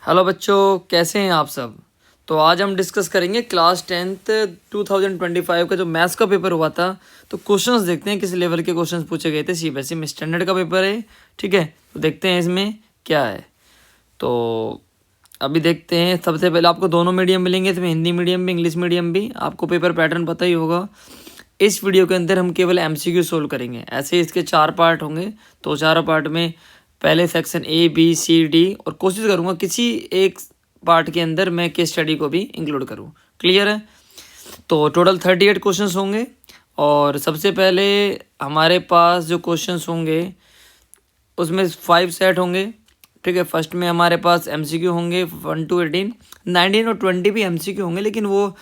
Hello बच्चों, कैसे हैं आप सब। तो आज हम डिस्कस करेंगे क्लास 10th 2025 का जो मैथ्स का पेपर हुआ था। तो क्वेश्चंस देखते हैं किस लेवल के क्वेश्चंस पूछे गए थे। सीबीएसई में स्टैंडर्ड का पेपर है, ठीक है। तो देखते हैं इसमें क्या है। तो अभी देखते हैं। सबसे पहले आपको दोनों मीडियम मिलेंगे, इसमें हिंदी मीडियम भी इंग्लिश मीडियम भी। आपको पेपर पैटर्न पता ही होगा। इस वीडियो के अंदर हम केवल एमसीक्यू सोल्व करेंगे। ऐसे इसके 4 पार्ट होंगे। तो चारों पार्ट में पहले section A B C D, और कोशिश करूँगा किसी एक पार्ट के अंदर मैं केस स्टडी को भी इंक्लूड करूँ। क्लियर है। तो टोटल 38 क्वेश्चंस होंगे। और सबसे पहले हमारे पास जो क्वेश्चंस होंगे उसमें 5 सेट होंगे, ठीक है। फर्स्ट में हमारे पास एमसीक्यू होंगे 1 to 18, 19 और 20 भी एमसीक्यू होंगे, लेकिन वो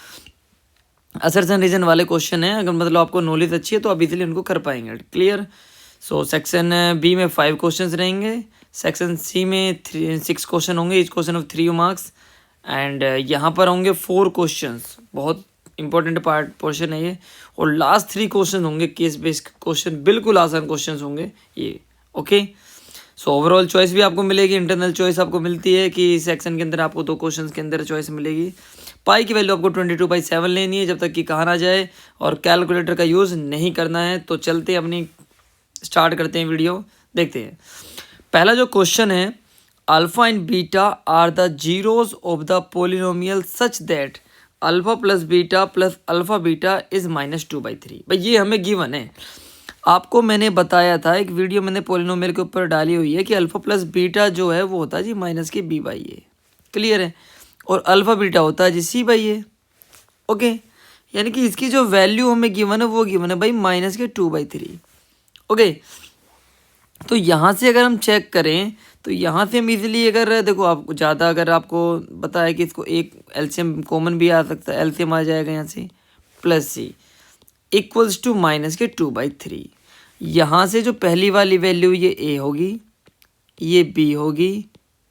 असर्शन रीजन वाले क्वेश्चन है। अगर मतलब आपको नॉलेज अच्छी है तो आप इजीली उनको कर पाएंगे। क्लियर। सो सेक्शन बी में 5 क्वेश्चंस रहेंगे। सेक्शन सी में 6 क्वेश्चन होंगे, each question of 3 marks. And यहाँ पर होंगे 4 क्वेश्चंस, बहुत इंपॉर्टेंट पोर्शन है ये। और लास्ट 3 क्वेश्चन होंगे केस बेस्ड क्वेश्चन, बिल्कुल आसान क्वेश्चन होंगे ये। ओके। सो ओवरऑल चॉइस भी आपको मिलेगी, इंटरनल चॉइस आपको मिलती है कि सेक्शन के अंदर आपको 2 क्वेश्चन के अंदर चॉइस मिलेगी। पाई की वैल्यू आपको 22/7 लेनी है जब तक कि कहा ना जाए, और कैलकुलेटर का यूज़ नहीं करना है। तो चलते अपनी स्टार्ट करते हैं वीडियो, देखते हैं। पहला जो क्वेश्चन है, alpha and beta are the zeros of the polynomial such that alpha plus beta plus alpha beta is -2/3। भाई ये हमें गिवन है। आपको मैंने बताया था, एक वीडियो मैंने पोलिनोमियल के ऊपर डाली हुई है कि अल्फा प्लस बीटा जो है वो होता है जी -b/a। क्लियर है। और अल्फा बीटा होता है जी c/a। ओके। यानी कि इसकी जो वैल्यू हमें गिवन है वो गिवन है भाई -2/3। ओके। तो यहाँ से अगर हम चेक करें तो यहाँ से हम इजीली, अगर देखो आपको ज़्यादा, अगर आपको बताया कि इसको एक एलसीएम कॉमन भी आ सकता है, एलसीएम आ जाएगा यहाँ से +c इक्वल्स टू -2/3। यहाँ से जो पहली वाली वैल्यू ये a होगी, ये b होगी,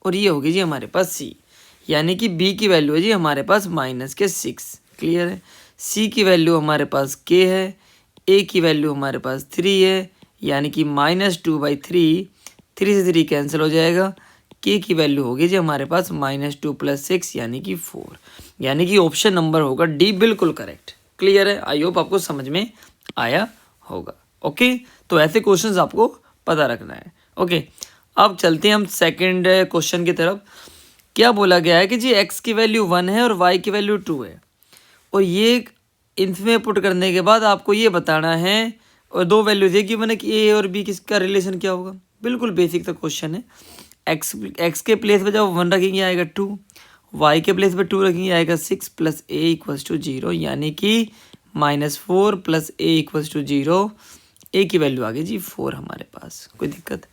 और ये होगी जी हमारे पास c। यानी कि b की वैल्यू है जी हमारे पास -6। क्लियर है। c की वैल्यू हमारे पास k है, a की वैल्यू हमारे पास 3 है, यानी कि -2/3, 3 से 3 कैंसिल हो जाएगा। k की वैल्यू होगी जी हमारे पास -2 + 6 यानी कि 4। यानी कि ऑप्शन नंबर होगा डी, बिल्कुल करेक्ट। क्लियर है। आई होप आपको समझ में आया होगा। ओके। तो ऐसे क्वेश्चंस आपको पता रखना है। ओके। अब चलते हैं हम सेकंड क्वेश्चन की तरफ। क्या बोला गया है कि जी x की वैल्यू 1 है और y की वैल्यू 2 है, और ये इनमें पुट करने के बाद आपको ये बताना है, और 2 वैल्यूज है कि मैंने कि a और b किसका रिलेशन क्या होगा। बिल्कुल बेसिक सा क्वेश्चन है। x के प्लेस पे जब 1 रखेंगे आएगा 2, y के प्लेस पे 2 रखेंगे आएगा 6 + a = 0, यानी कि -4 + a = 0। a की वैल्यू आ गई जी 4 हमारे पास, कोई दिक्कत।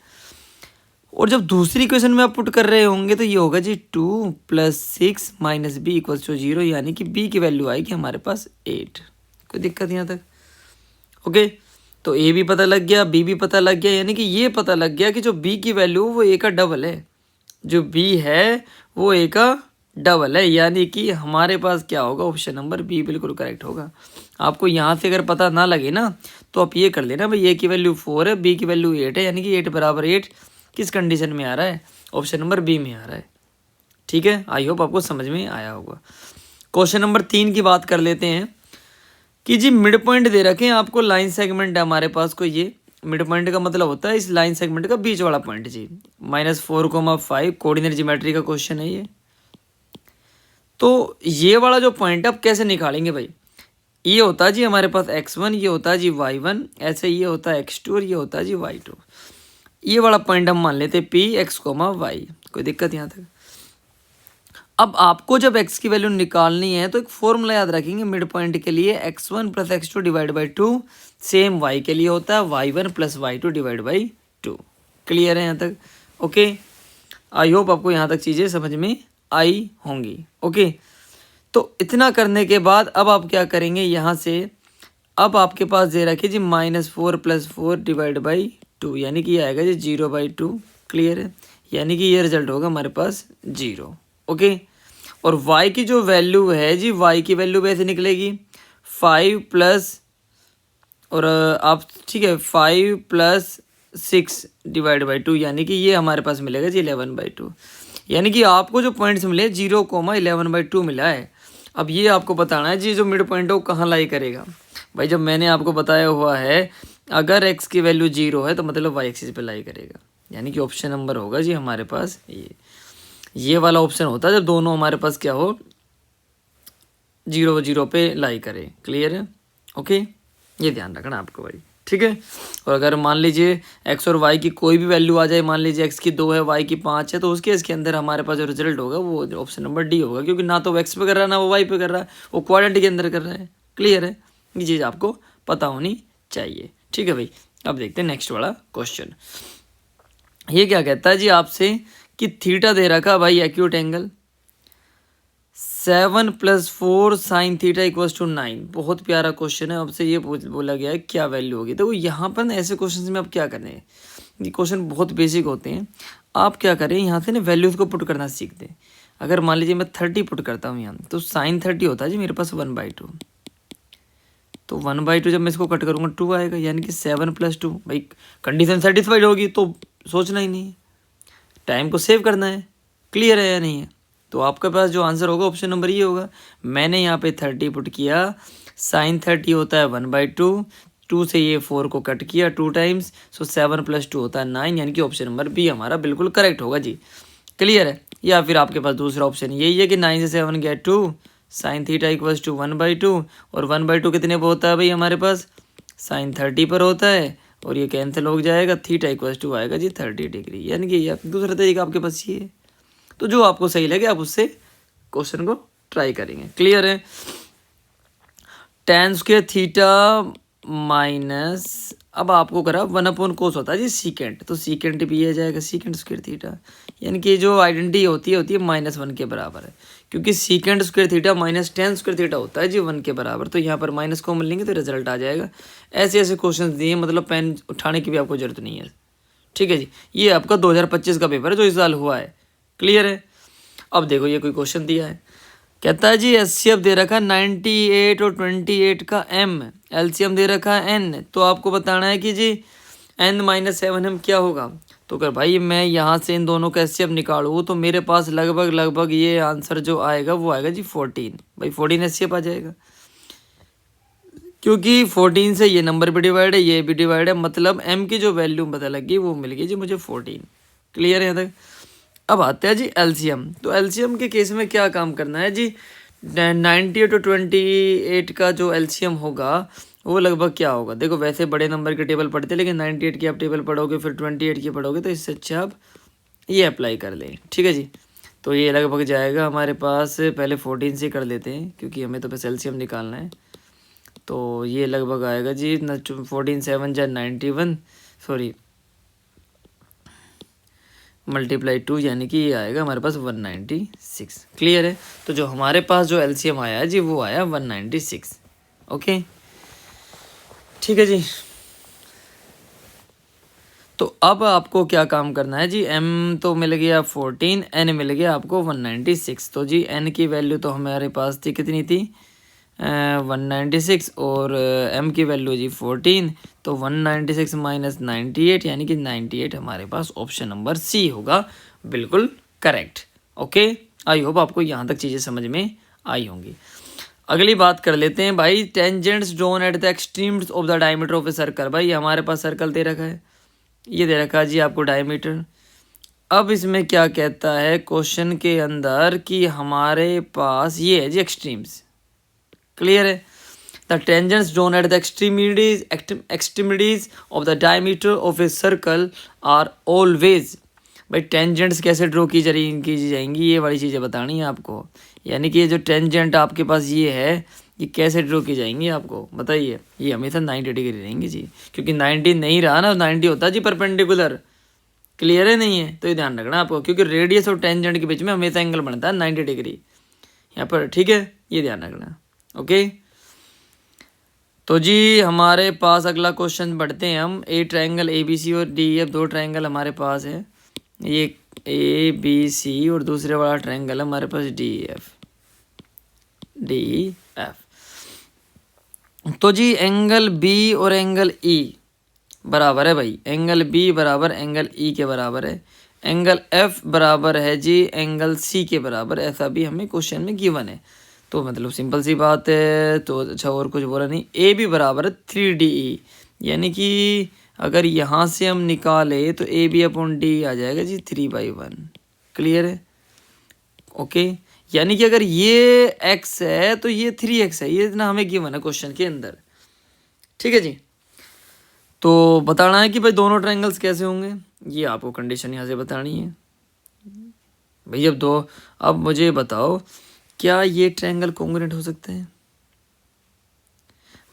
और जब दूसरी क्वेश्चन में आप पुट कर रहे होंगे तो ये होगा जी 2 + 6 - b = 0, यानी कि b की वैल्यू आएगी हमारे पास 8। कोई दिक्कत यहाँ तक। ओके। तो a भी पता लग गया, b भी पता लग गया, यानी कि ये पता लग गया कि जो b की वैल्यू वो a का डबल है, जो b है वो a का डबल है। यानी कि हमारे पास क्या होगा, ऑप्शन नंबर बी बिल्कुल करेक्ट होगा। आपको यहाँ से अगर पता ना लगे ना तो आप ये कर लेना भाई, a की वैल्यू 4 है, b की वैल्यू 8 है, यानी कि 8 = 8 किस कंडीशन में आ रहा है, ऑप्शन नंबर बी में आ रहा है। ठीक है। आई होप आपको समझ में आया होगा। क्वेश्चन नंबर 3 की बात कर लेते हैं कि जी मिड पॉइंट दे रखे हैं आपको, लाइन सेगमेंट है हमारे पास कोई। ये मिड पॉइंट का मतलब होता है इस लाइन सेगमेंट का बीच वाला पॉइंट जी। -4,5 कोऑर्डिनेट ज्योमेट्री का क्वेश्चन है ये। तो ये वाला जो पॉइंट आप कैसे निकालेंगे भाई, ये होता है जी हमारे पास x1, ये होता है जी y1, ऐसे ये होता है x2 और ये होता है जी y2। ये वाला पॉइंट हम मान लेते हैं P(x, y)। कोई दिक्कत यहाँ तक। अब आपको जब x की वैल्यू निकालनी है तो एक फॉर्मूला याद रखेंगे मिड पॉइंट के लिए, x1 + x2 / 2। सेम y के लिए होता है y1 + y2 / 2। क्लियर है यहाँ तक। ओके। आई होप आपको यहाँ तक चीज़ें समझ में आई होंगी। ओके। तो इतना करने के बाद अब आप क्या करेंगे, यहाँ से अब आपके पास दे रखिए जी -4 + 4 / 2, यानी कि ये आएगा जी 0/2। क्लियर है। यानी कि ये रिजल्ट होगा हमारे पास 0। ओके। और y की जो वैल्यू है जी, y की वैल्यू वैसे निकलेगी 5 प्लस, और आप ठीक है 5 + 6 / 2, यानी कि ये हमारे पास मिलेगा जी 11/2। यानी कि आपको जो पॉइंट्स मिले 0,11/2 मिला है। अब ये आपको बताना है जी जो मिड पॉइंट है वो कहाँ लाई करेगा। भाई जब मैंने आपको बताया हुआ है अगर x की वैल्यू 0 है तो मतलब y एक्सिस पे लाई करेगा, यानी कि ऑप्शन नंबर होगा जी हमारे पास ये वाला ऑप्शन होता है जब दोनों हमारे पास क्या हो 0 पे लाई करे। क्लियर है? ओके, ये ध्यान रखना आपको भाई, ठीक है। और अगर मान लीजिए x और y की कोई भी वैल्यू आ जाए, मान लीजिए x की 2 है y की 5 है, तो उसके इसके अंदर हमारे पास जो रिजल्ट होगा वो ऑप्शन नंबर डी होगा, क्योंकि ना तो वो x पे कर रहा है ना वो y पे कर रहा है, वो क्वाड्रेंट के अंदर कर रहा है। क्लियर है? ये चीज़ आपको पता होनी चाहिए, ठीक है भाई। अब देखते हैं नेक्स्ट वाला क्वेश्चन। ये क्या कहता है जी आपसे कि थीटा दे रखा भाई एक्यूट एंगल 7 + 4 sin थीटा = 9। बहुत प्यारा क्वेश्चन है। आपसे ये बोला गया है क्या वैल्यू होगी। तो यहाँ पर ना ऐसे क्वेश्चन में आप क्या करें, ये क्वेश्चन बहुत बेसिक होते हैं। आप क्या करें यहाँ से ना वैल्यूज को पुट करना सीख दें। अगर मान लीजिए मैं 30 पुट करता हूँ यहाँ, तो sin 30 होता है जी मेरे पास 1/2। तो 1/2 जब मैं इसको कट करूँगा 2 आएगा, यानी कि 7 + 2। भाई कंडीशन सेटिस्फाइड होगी तो सोचना ही नहीं है, टाइम को सेव करना है। क्लियर है या नहीं है? तो आपके पास जो आंसर होगा ऑप्शन नंबर ये होगा। मैंने यहाँ पे 30 पुट किया, sin 30 होता है 1/2, 2 से ये 4 को कट किया 2 टाइम्स, सो 7 + 2 होता है 9, यानी कि ऑप्शन नंबर बी हमारा बिल्कुल करेक्ट होगा जी। क्लियर है? या फिर आपके पास दूसरा ऑप्शन यही है कि 9 से 7 गया 2, sin थीटा = 1/2, और 1/2 कितने पर होता है भाई हमारे पास sin 30 पर होता है, और ये कैंसिल हो जाएगा, थीटा = आएगा जी 30 डिग्री। यानी कि दूसरा तरीका आपके पास ये है। तो जो आपको सही लगे आप उससे क्वेश्चन को ट्राई करेंगे। क्लियर है? tan² थीटा माइनस, अब आपको करा 1/cos होता है जी सीकेंट, तो सीकेंट भी आ जाएगा secant² थीटा, यानी कि जो आइडेंटिटी होती है -1 के बराबर है, क्योंकि secant² theta minus tan² theta होता है जी 1 के बराबर। तो यहाँ पर माइनस कॉमन लेंगे तो रिजल्ट आ जाएगा। ऐसे ऐसे क्वेश्चन दिए, मतलब पेन उठाने की भी आपको जरूरत नहीं है, ठीक है जी। ये आपका 2025 का पेपर है जो इस साल हुआ है। क्लियर है? अब देखो ये कोई क्वेश्चन दिया है, कहता है जी एचसीएफ दे रखा 98 और 28 का m, एलसीएम दे रखा है n, तो आपको बताना है कि जी n - 7m क्या होगा। तो अगर भाई मैं यहाँ से इन दोनों का एचसीएफ निकालूँ तो मेरे पास लगभग ये आंसर जो आएगा वो आएगा जी 14। भाई 14 एचसीएफ आ जाएगा, क्योंकि 14 से ये नंबर भी डिवाइड है, ये भी डिवाइड है, मतलब m की जो वैल्यू पता लगी वो मिल गई जी मुझे 14। क्लियर है यहाँ तक? अब आते हैं जी एलसीएम। तो एलसीएम के केस में क्या काम करना है जी, 98 और 28 का जो एलसीएम होगा वो लगभग क्या होगा। देखो वैसे बड़े नंबर के टेबल पढ़ते हैं, लेकिन 98 की आप टेबल पढ़ोगे फिर 28 की पढ़ोगे, तो इससे अच्छा आप ये अप्लाई कर लें, ठीक है जी। तो ये लगभग जाएगा हमारे पास, पहले 14 से कर लेते हैं क्योंकि हमें तो बस एलसीएम निकालना है। तो ये लगभग आएगा जी 14 7 जा 91, सॉरी × 2, यानी कि ये आएगा हमारे पास 196। क्लियर है? तो जो हमारे पास जो एलसीएम आया है जी वो आया 196। ओके, ठीक है जी। तो अब आपको क्या काम करना है जी, m तो मिल गया 14, n मिल गया आपको 196। तो जी n की वैल्यू तो हमारे पास थी, कितनी थी 196, और m की वैल्यू जी 14, तो 196 - 98 यानी कि 98 हमारे पास ऑप्शन नंबर सी होगा बिल्कुल करेक्ट। ओके, आई होप आपको यहाँ तक चीज़ें समझ में आई होंगी। अगली बात कर लेते हैं भाई, tangents drawn at the extremes of the diameter of a circle. भाई हमारे पास सर्कल दे रखा है, ये दे रखा है जी आपको डायमीटर। अब इसमें क्या कहता है क्वेश्चन के अंदर कि हमारे पास ये है जी एक्सट्रीम्स। क्लियर है? The tangents drawn at the extremities of the diameter of a circle are always. भाई टेंजेंट्स कैसे ड्रॉ की जाएंगी ये वाली चीज़ें बतानी है आपको, यानी कि ये जो टेंजेंट आपके पास ये है ये कैसे ड्रॉ की जाएंगी आपको बताइए। ये हमेशा 90 डिग्री रहेंगी जी, क्योंकि 90 नहीं रहा ना, 90 होता है जी परपेंडिकुलर। क्लियर है? नहीं है तो ये ध्यान रखना आपको, क्योंकि रेडियस और टेंजेंट के बीच में हमेशा एंगल बनता है 90 डिग्री यहाँ पर, ठीक है, ये ध्यान रखना। ओके, तो जी हमारे पास अगला क्वेश्चन बढ़ते हैं हम। ए ट्रायंगल ABC और DEF, दो ट्रायंगल हमारे पास है, ये ABC और दूसरे वाला ट्रायंगल हमारे पास DEF। तो जी एंगल B और एंगल E बराबर है भाई, एंगल B बराबर एंगल E के बराबर है। एंगल एफ बराबर है जी एंगल सी के बराबर, ऐसा भी हमें क्वेश्चन में गिवन है। तो मतलब सिंपल सी बात है। तो अच्छा और कुछ बोला नहीं। ए भी बराबर है 3DE, यानी कि अगर यहाँ से हम निकाले तो ए बी अपॉन डी आ जाएगा जी 3/1। क्लियर है? ओके, यानी कि अगर ये x है तो ये 3x है, ये इतना हमें गिवन है क्वेश्चन के अंदर। ठीक है जी। तो बताना है कि भाई दोनों ट्रायंगल्स कैसे होंगे, ये आपको कंडीशन यहाँ से बतानी है भाई। अब मुझे बताओ, क्या ये ट्रायंगल कॉन्ग्रुएंट हो सकते हैं?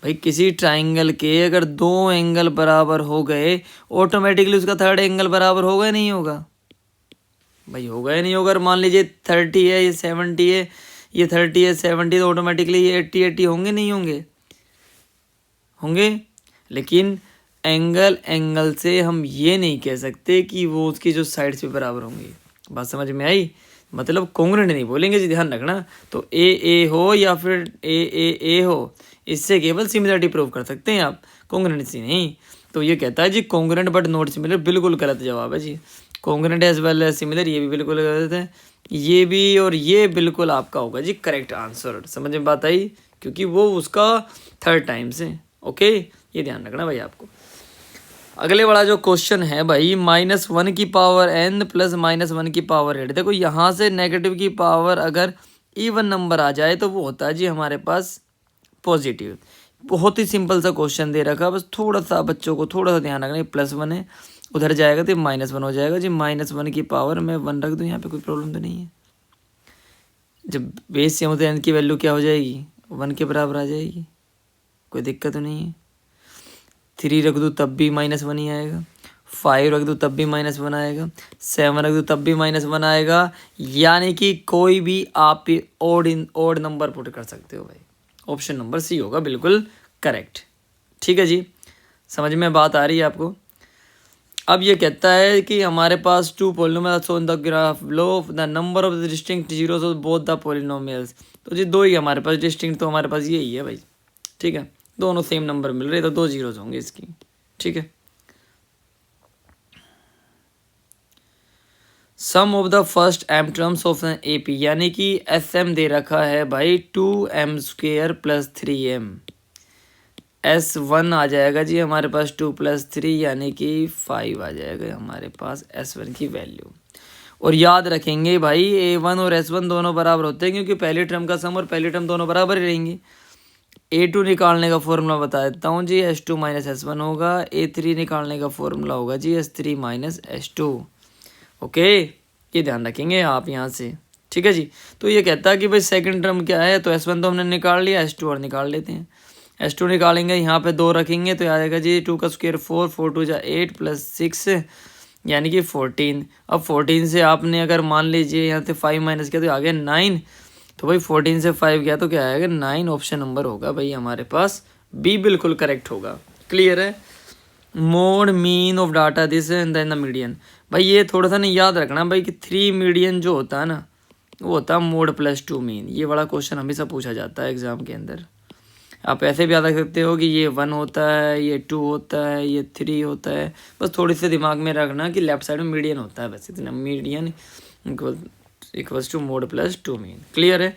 भाई किसी ट्रायंगल के अगर दो एंगल बराबर हो गए, ऑटोमेटिकली उसका थर्ड एंगल बराबर होगा या नहीं होगा? भाई होगा या नहीं होगा? अगर मान लीजिए 30 है, ये 70 है, ये 30 है 70, तो ऑटोमेटिकली ये 80 होंगे नहीं होंगे? होंगे। लेकिन एंगल से हम ये नहीं कह सकते कि वो उसकी जो साइड्स भी बराबर होंगी। बात समझ में आई? मतलब कॉन्ग्रुएंट नहीं बोलेंगे जी, ध्यान रखना। तो ए हो या फिर ए हो, इससे केवल सिमिलरिटी प्रूव कर सकते हैं आप, कॉन्ग्रुएंसी नहीं। तो ये कहता है जी कॉन्ग्रुएंट बट नॉट सिमिलर, बिल्कुल गलत जवाब है जी। Congruent as well as similar, ये भी बिल्कुल गलत है। ये भी और ये बिल्कुल आपका होगा जी करेक्ट आंसर। समझ में बात आई? क्योंकि वो उसका थर्ड टाइम्स है। ओके, ये ध्यान रखना भाई आपको। अगले वाला जो क्वेश्चन है भाई, -1 की पावर n प्लस -1 की पावर 8। देखो यहाँ से नेगेटिव की पावर अगर इवन नंबर आ जाए तो वो होता है जी हमारे पास पॉजिटिव। बहुत ही सिंपल सा क्वेश्चन दे रखा है, बस थोड़ा सा बच्चों को थोड़ा सा ध्यान रखना। +1 है, उधर जाएगा तो -1 हो जाएगा जी। -1 की पावर में 1 रख दूँ यहाँ पे, कोई प्रॉब्लम तो नहीं है। जब बेस सेम होता है n की वैल्यू क्या हो जाएगी? 1 के बराबर आ जाएगी, कोई दिक्कत तो नहीं है। 3 रख दूँ तब भी -1 ही आएगा, 5 रख दूँ तब भी -1 आएगा, 7 रख दूँ तब भी -1 आएगा। यानी कि कोई भी आप ओड नंबर पुट कर सकते हो भाई। ऑप्शन नंबर सी होगा बिल्कुल करेक्ट। ठीक है जी, समझ में बात आ रही है आपको? अब ये कहता है कि हमारे पास 2 polynomials on the graph low the number of the distinct zeros of both the polynomials. तो जी दो ही हमारे पास डिस्टिंक्ट, तो हमारे पास यही है भाई। ठीक है, दोनों सेम नंबर मिल रहे, तो 2 जीरोस होंगे इसकी। ठीक है। Sum of the first m terms of an AP, यानी कि SM दे रखा है भाई 2m² + 3m। S1 आ जाएगा जी हमारे पास 2 + 3, यानी कि 5 आ जाएगा हमारे पास S1 की वैल्यू। और याद रखेंगे भाई A1 और S1 दोनों बराबर होते हैं, क्योंकि पहली टर्म का सम और पहली टर्म दोनों बराबर ही रहेंगी। A2 निकालने का फॉर्मूला बता देता हूँ जी, S2 - S1 होगा। A3 निकालने का फॉर्मूला होगा जी S3 - S2। ओके, ये ध्यान रखेंगे आप यहाँ से। ठीक है जी। तो ये कहता है कि भाई सेकंड टर्म क्या है, तो S1 तो हमने निकाल लिया, S2 और निकाल लेते हैं। S2 निकालेंगे, यहाँ पे 2 रखेंगे तो आ जाएगा जी 2 का स्क्वायर 4, 4 2 जा 8 + 6 यानी कि 14। अब 14 से आपने अगर मान लीजिए यहाँ से 5 माइनस किया तो आ गया 9। तो भाई 14 से 5 गया तो क्या आएगा 9। ऑप्शन नंबर होगा भाई हमारे पास बी, बिल्कुल करेक्ट होगा। क्लियर है? Mode mean of data this and then the median. भाई ये थोड़ा सा नहीं याद रखना भाई कि 3 मीडियन जो होता है ना, वो होता है मोड +2 मीन। ये बड़ा क्वेश्चन हमेशा पूछा जाता है एग्जाम के अंदर। आप ऐसे भी याद रख सकते हो कि ये 1 होता है, ये 2 होता है, ये 3 होता है। बस थोड़ी सी दिमाग में रखना कि लेफ्ट साइड में मीडियन होता है, बस इतना। Median equals to mode +2 mean. Clear है?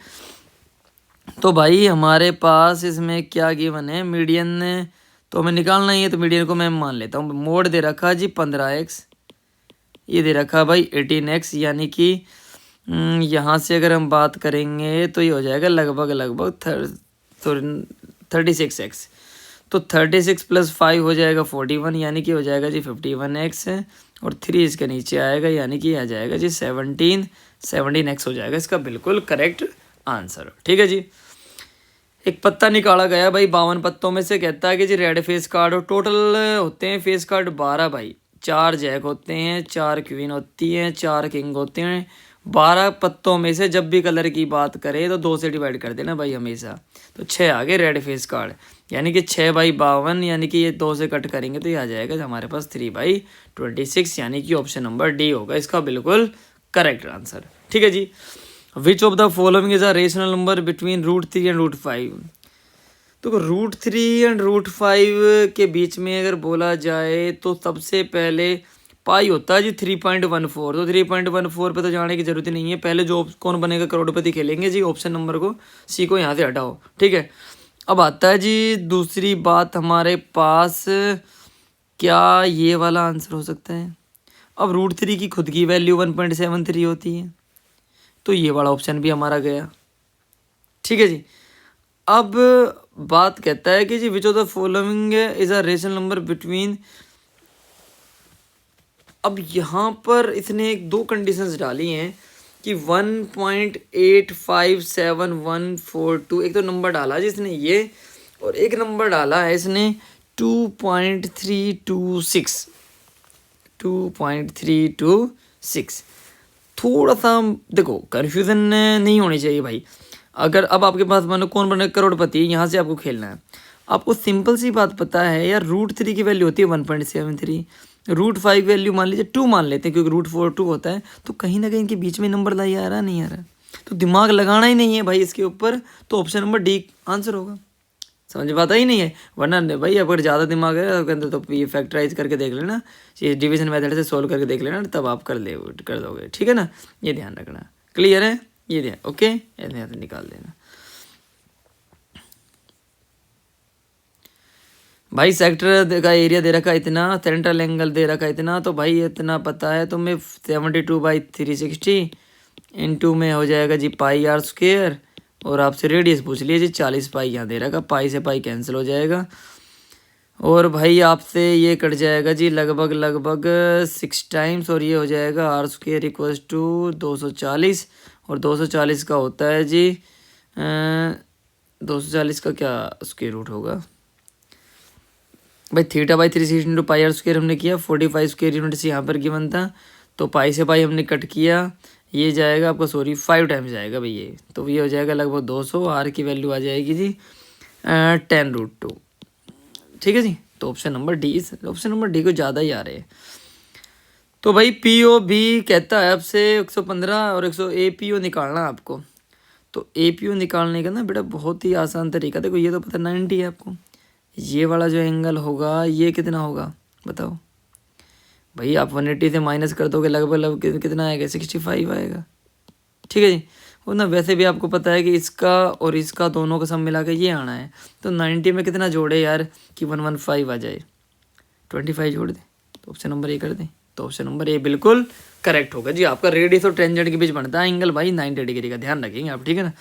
तो भाई हमारे पास इसमें क्या गिवन है, मीडियन तो हमें निकालना ही है, तो मीडियन को मैं मान लेता हूँ। मोड दे रखा जी 15x, ये दे रखा भाई 18x, यानी कि यहाँ से अगर हम बात करेंगे तो ये हो जाएगा लगभग 36x। तो 36 + 5 हो जाएगा 41, यानी कि हो जाएगा जी 51x। और 3 इसके नीचे आएगा, यानी कि आ जाएगा जी 17x हो जाएगा इसका बिल्कुल करेक्ट आंसर। ठीक है जी। एक पत्ता निकाला गया भाई 52 पत्तों में से, कहता है कि जी रेड फेस कार्ड, और टोटल होते हैं फेस कार्ड 12 भाई। 4 जैक होते हैं, 4 क्वीन होती हैं, 4 किंग होते हैं। 12 पत्तों में से जब भी कलर की बात करें तो 2 से डिवाइड कर देना भाई हमेशा। तो 6 आ गए रेड फेस कार्ड, यानी कि 6/52, यानी कि ये 2 से कट करेंगे तो ये आ जाएगा हमारे पास 3/26, यानी कि ऑप्शन नंबर डी होगा इसका बिल्कुल करेक्ट आंसर। ठीक है जी। Which of the following is a rational number between √3 and √5। तो √3 एंड √5 के बीच में अगर बोला जाए तो सबसे पहले पाई होता है जी 3.14। तो 3.14 पे तो जाने की जरूरत ही नहीं है। पहले जो कौन बनेगा करोड़पति खेलेंगे जी, ऑप्शन नंबर को सी को यहाँ से हटाओ, ठीक है। अब आता है जी दूसरी बात हमारे पास, क्या ये वाला आंसर हो सकता है। अब √3 की खुद की वैल्यू 1.73 होती है, तो ये वाला ऑप्शन भी हमारा गया, ठीक है जी। अब बात कहता है कि जी which of the following is a rational number between. अब यहाँ पर इसने एक दो कंडीशंस डाली हैं कि 1.857142, एक तो नंबर डाला जिसने ये, और एक नंबर डाला है इसने 2.326। 2.326 थोड़ा सा देखो कन्फ्यूज़न नहीं होनी चाहिए भाई। अगर अब आपके पास मानो कौन बने करोड़पति, यहाँ से आपको खेलना है। आपको सिंपल सी बात पता है यार, √3 की वैल्यू होती है 1.73, √5 वैल्यू मान लीजिए 2 मान लेते हैं क्योंकि √4 2 होता है, तो कहीं ना कहीं इनके बीच में नंबर लाई आ रहा नहीं आ रहा, तो दिमाग लगाना ही नहीं है भाई इसके ऊपर, तो ऑप्शन नंबर डी आंसर होगा। समझ पाता ही नहीं है, वरना भाई अगर ज़्यादा दिमाग है तो ये फैक्टराइज करके देख लेना, ये डिवीजन मेथड से सोल्व करके देख लेना, तब आप कर दोगे, ठीक है ना। ये ध्यान रखना, क्लियर है, ये ध्यान, ओके, यहाँ से निकाल देना भाई। सेक्टर का एरिया दे रखा इतना, सेंट्रल एंगल दे रखा इतना, तो भाई इतना पता है तुम्हें 72/360 इंटू में हो जाएगा जी πr², और आपसे रेडियस पूछ लिया जी 40 पाई यहाँ दे रखा, पाई से पाई कैंसिल हो जाएगा, और भाई आपसे ये कट जाएगा जी लगभग 6 टाइम्स, और ये हो जाएगा r² इक्वल्स टू 240, और 240 का होता है जी 240 का क्या स्क्वायर रूट होगा भाई, θ/360 इंटू πr² हमने किया, 45 स्क्वायर यूनिट्स यहाँ पर गिवन था, तो पाई से पाई हमने कट किया, ये जाएगा आपका 5 टाइम्स जाएगा भाई ये, तो ये हो जाएगा लगभग 200, आर की वैल्यू आ जाएगी जी 10√2, ठीक है जी। तो ऑप्शन नंबर डी को ज़्यादा ही आ रहे हैं। तो भाई POB कहता है आपसे 115 और 100 APO निकालना है आपको। तो APO निकालने का ना बेटा बहुत ही आसान तरीका, देखो ये तो पता 90 है आपको, ये वाला जो एंगल होगा ये कितना होगा बताओ भाई, आप 180 से माइनस कर दोगे लगभग कितना आएगा 65 आएगा, ठीक है जी। और ना वैसे भी आपको पता है कि इसका और इसका दोनों का सम मिला के ये आना है, तो 90 में कितना जोड़े यार कि 115 आ जाए, 25 जोड़ दे, तो ऑप्शन नंबर ए कर दें, तो ऑप्शन नंबर ए बिल्कुल करेक्ट होगा जी। आपका रेडियस और टेंजेंट के बीच बनता है एंगल भाई 90 डिग्री का, ध्यान रखेंगे आप, ठीक है ना।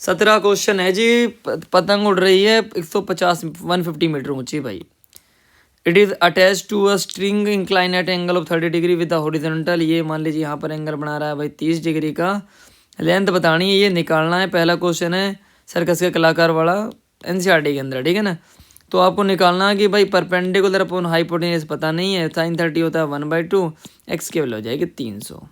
17 क्वेश्चन है जी, पतंग उड़ रही है 150 मीटर ऊंची भाई, it is attach to a string incline at angle of 30 degree with the horizontal. ये मान लीजिए यहाँ पर एंगल बना रहा है भाई 30 डिग्री का, लेंथ बतानी है, ये निकालना है। पहला क्वेश्चन है सर्कस के कलाकार वाला, NCERT के अंदर, ठीक है ना। तो आपको निकालना है कि भाई परपेंडिकुलर अपॉन हाइपोटेन्यूस पता नहीं है, sin 30 होता है 1/2, एक्स की वैल्यू हो जाएगी 300।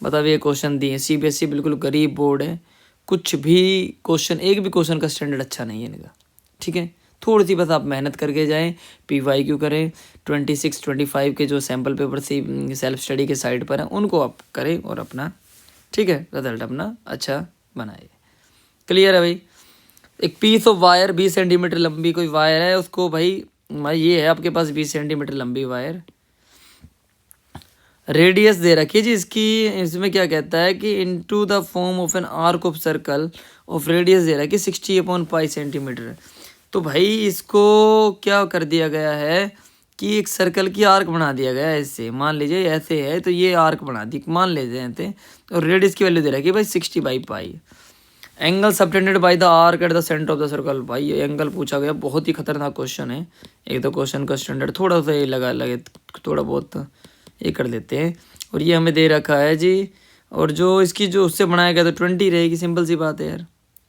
बताओ ये क्वेश्चन दिए, CBSE बिल्कुल गरीब बोर्ड है, कुछ भी क्वेश्चन, एक भी क्वेश्चन का स्टैंडर्ड अच्छा नहीं है इनका, ठीक है। थोड़ी सी बस आप मेहनत करके जाएं, PYQ करें, 26-25 के जो सैम्पल पेपर से सेल्फ स्टडी के साइड पर हैं उनको आप करें और अपना, ठीक है, रिजल्ट अपना अच्छा बनाए। क्लियर है भाई। एक पीस ऑफ वायर 20 सेंटीमीटर लंबी कोई वायर है, उसको भाई ये है आपके पास 20 सेंटीमीटर लंबी वायर, रेडियस दे रखी है जी इसकी, इसमें क्या कहता है कि into the form of an arc of circle of radius दे रखी है 60/π सेंटीमीटर। तो भाई इसको क्या कर दिया गया है कि एक सर्कल की आर्क बना दिया गया है इससे, मान लीजिए ऐसे है तो ये आर्क बना दी मान लेते हैं, और रेडियस की वैल्यू दे रखी है भाई 60/π। Angle subtended by the arc at the centre of the circle. भाई ये एंगल पूछा गया, बहुत ही खतरनाक क्वेश्चन है, एक तो क्वेश्चन का स्टैंडर्ड थोड़ा सा ये लगे थोड़ा बहुत ये कर लेते हैं, और ये हमें दे रखा है जी, और जो इसकी जो उससे बनाया गया तो 20 रहेगी, सिंपल सी बात है यार,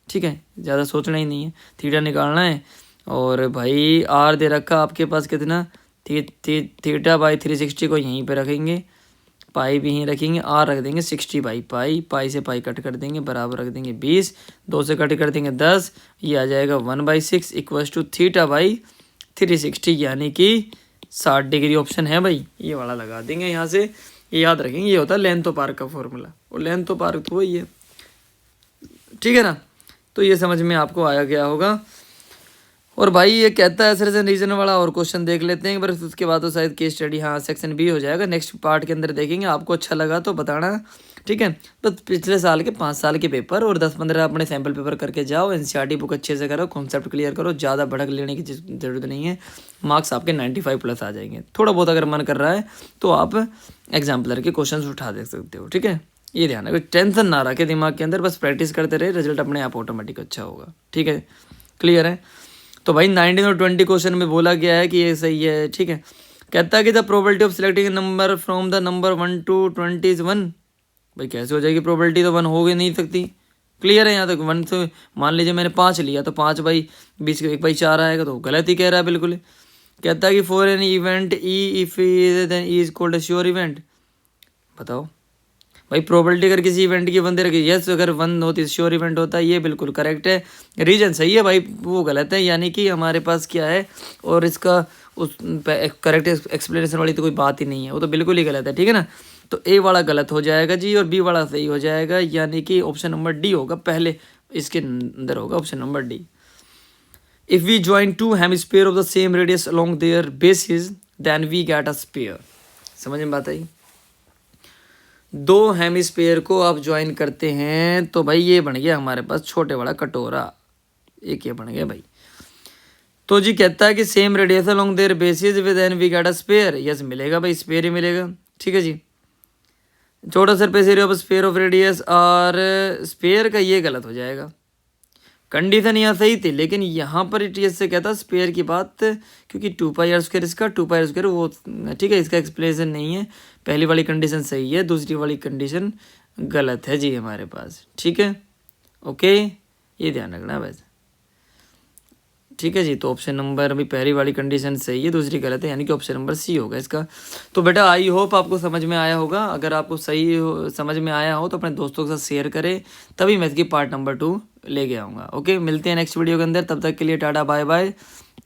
ठीक है, ज़्यादा सोचना ही नहीं है, थीटा निकालना है। और भाई आर दे रखा आपके पास कितना, θ/360 को यहीं पे रखेंगे, पाई भी यहीं रखेंगे, आर रख देंगे 60/π, पाई से पाई कट कर देंगे, बराबर रख देंगे 20, 2 से कट कर देंगे 10, ये आ जाएगा 1/6 इक्वल्स टू θ/360 यानी कि 60 डिग्री। ऑप्शन है भाई, ये वाला लगा देंगे यहाँ से, ये याद रखेंगे, ये होता है लेंथ ऑफ आर्क का फॉर्मूला, और लेंथ ऑफ आर्क तो वही है, ठीक है ना। तो ये समझ में आपको आया गया होगा। और भाई ये कहता है सर रीजन वाला और क्वेश्चन देख लेते हैं, पर उसके बाद तो शायद केस स्टडी, हाँ सेक्शन बी हो जाएगा, नेक्स्ट पार्ट के अंदर देखेंगे। आपको अच्छा लगा तो बताना, ठीक है। तो पिछले साल के 5 साल के पेपर और 10-15 अपने सैम्पल पेपर करके जाओ, एनसीईआरटी बुक अच्छे से करो, कॉन्सेप्ट क्लियर करो, ज़्यादा भड़क लेने की जरूरत नहीं है। मार्क्स आपके 95+ आ जाएंगे। थोड़ा बहुत अगर मन कर रहा है तो आप एग्जाम्पलर के क्वेश्चन उठा दे सकते हो, ठीक है। ये ध्यान रखो, टेंशन ना रखे दिमाग के अंदर, बस प्रैक्टिस करते रहे, रिजल्ट अपने आप ऑटोमेटिक अच्छा होगा, ठीक है। क्लियर है। तो भाई 19 और 20 क्वेश्चन में बोला गया है कि ये सही है, ठीक है। कहता है कि the probability of selecting number from the number 1 to 20 is 1। भाई कैसे हो जाएगी प्रोबेबिलिटी, तो 1 हो ही नहीं सकती। क्लियर है यहाँ तक। 1 से मान लीजिए मैंने 5 लिया, तो 5 बाई 20 के 1/4 आएगा, तो गलत ही कह रहा है बिल्कुल। कहता है कि for an event E if then E is called a sure event. बताओ भाई, प्रोबेबिलिटी अगर किसी इवेंट की बंदे रखी, यस अगर 1 होती श्योर इवेंट होता है, ये बिल्कुल करेक्ट है। रीजन सही है भाई, वो गलत है, यानी कि हमारे पास क्या है, और इसका उस करेक्ट एक्सप्लेनेशन वाली तो कोई बात ही नहीं है, वो तो बिल्कुल ही गलत है, ठीक है ना। तो ए वाला गलत हो जाएगा जी, और बी वाला सही हो जाएगा, यानी कि ऑप्शन नंबर डी होगा, पहले इसके अंदर होगा option number D. If we join 2 hemisphere of the same radius along their basis then we get a sphere. समझ में बात आई। 2 हेमिस्फीयर को आप ज्वाइन करते हैं तो भाई ये बन गया हमारे पास छोटे वाला कटोरा, एक ये बन गया भाई। तो जी कहता है कि same radius along their basis with an we get a sphere. Yes मिलेगा भाई, स्फीयर ही मिलेगा, ठीक है जी। छोटा surface area of sphere of radius, और स्फीयर का ये गलत हो जाएगा। कंडीशन यहाँ सही थी, लेकिन यहाँ पर टीएस से कहता स्पेयर की बात, क्योंकि 2πr² इसका 2πr² वो, ठीक है, इसका एक्सप्लेनेशन नहीं है। पहली वाली कंडीशन सही है, दूसरी वाली कंडीशन गलत है जी हमारे पास, ठीक है। ओके, ये ध्यान रखना वैसे, ठीक है जी। तो ऑप्शन नंबर भी, पहली वाली कंडीशन सही है, दूसरी गलत है, यानी कि ऑप्शन नंबर सी होगा इसका। तो बेटा आई होप आपको समझ में आया होगा। अगर आपको सही समझ में आया हो तो अपने दोस्तों के साथ शेयर करें, तभी मैं इसकी पार्ट नंबर 2 लेके आऊँगा। ओके, मिलते हैं नेक्स्ट वीडियो के अंदर, तब तक के लिए टाटा बाय बाय।